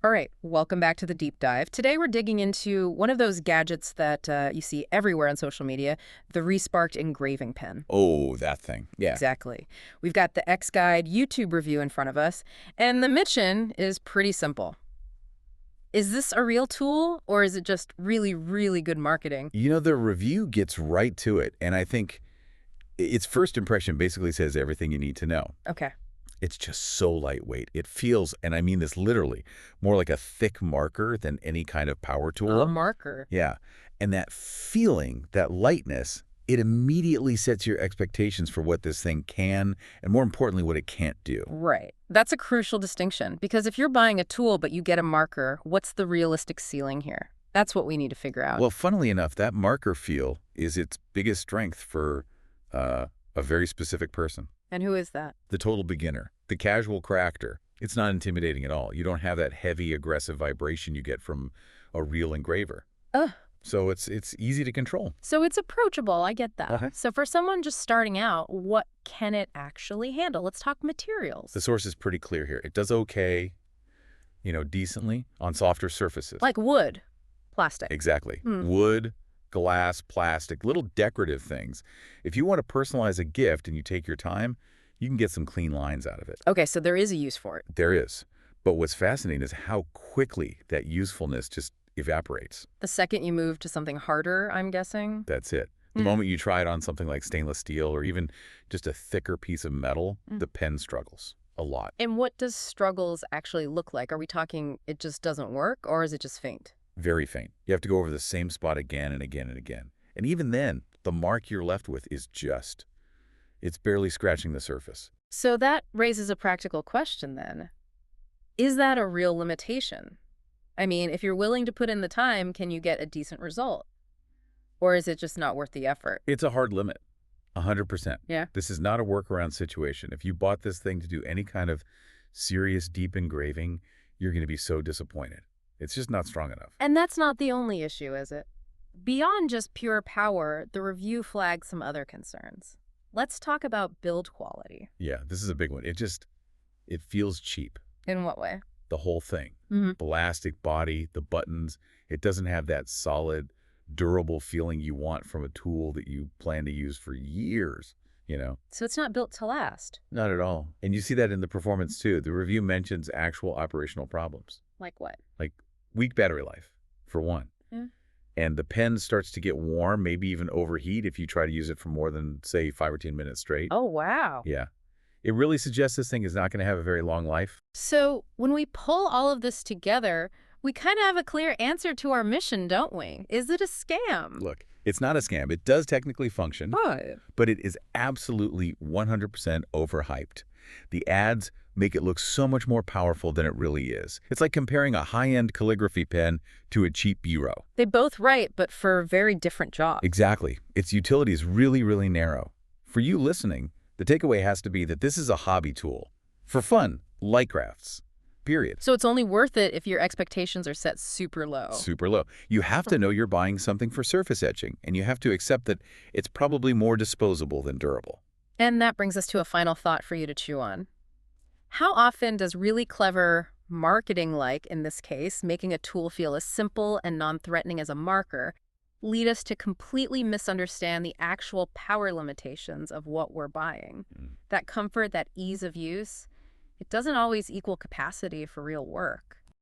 All right, welcome back to the deep dive. Today we're digging into one of those gadgets that you see everywhere on social media, the Resparked Engraving Pen. Oh, that thing. Yeah. Exactly. We've got the X-Guide YouTube review in front of us, and the mission is pretty simple. Is this a real tool, or is it just really, really good marketing? The review gets right to it, and I think its first impression basically says everything you need to know. Okay. It's just so lightweight. It feels, and I mean this literally, more like a thick marker than any kind of power tool. A marker. Yeah. And that feeling, that lightness, it immediately sets your expectations for what this thing can, and more importantly, what it can't do. Right. That's a crucial distinction, because if you're buying a tool but you get a marker, what's the realistic ceiling here? That's what we need to figure out. Well, funnily enough, that marker feel is its biggest strength for a very specific person. And who is that? The total beginner, the casual crafter. It's not intimidating at all. You don't have that heavy, aggressive vibration you get from a real engraver. Ugh. So it's easy to control. So it's approachable, I get that. Uh-huh. So for someone just starting out, what can it actually handle? Let's talk materials. The source is pretty clear here. It does okay, decently on softer surfaces. Like wood, plastic. Exactly. Wood, glass, plastic, little decorative things. If you want to personalize a gift and you take your time, you can get some clean lines out of it. Okay, so there is a use for it. There is. But what's fascinating is how quickly that usefulness just evaporates. The second you move to something harder, I'm guessing? That's it. The moment you try it on something like stainless steel or even just a thicker piece of metal, the pen struggles a lot. And what does struggles actually look like? Are we talking it just doesn't work, or is it just faint? Very faint. You have to go over the same spot again and again and again. And even then, the mark you're left with is it's barely scratching the surface. So that raises a practical question then. Is that a real limitation? I mean, if you're willing to put in the time, can you get a decent result? Or is it just not worth the effort? It's a hard limit. 100%. Yeah. This is not a workaround situation. If you bought this thing to do any kind of serious deep engraving, you're going to be so disappointed. It's just not strong enough. And that's not the only issue, is it? Beyond just pure power, the review flags some other concerns. Let's talk about build quality. Yeah, this is a big one. It feels cheap. In what way? The whole thing. Plastic body, the buttons. It doesn't have that solid, durable feeling you want from a tool that you plan to use for years, So it's not built to last. Not at all. And you see that in the performance too. The review mentions actual operational problems. Like what? Like weak battery life, for one. Yeah. And the pen starts to get warm, maybe even overheat if you try to use it for more than, say, 5 or 10 minutes straight. Oh, wow. Yeah. It really suggests this thing is not going to have a very long life. So when we pull all of this together, we kind of have a clear answer to our mission, don't we? Is it a scam? Look, it's not a scam. It does technically function, but it is absolutely 100% overhyped. The ads make it look so much more powerful than it really is. It's like comparing a high-end calligraphy pen to a cheap bureau. They both write, but for very different jobs. Exactly. Its utility is really, really narrow. For you listening, the takeaway has to be that this is a hobby tool. For fun, light crafts. Period. So it's only worth it if your expectations are set super low. Super low. You have to know you're buying something for surface etching, and you have to accept that it's probably more disposable than durable. And that brings us to a final thought for you to chew on. How often does really clever marketing, like in this case, making a tool feel as simple and non-threatening as a marker, lead us to completely misunderstand the actual power limitations of what we're buying? That comfort, that ease of use, it doesn't always equal capacity for real work.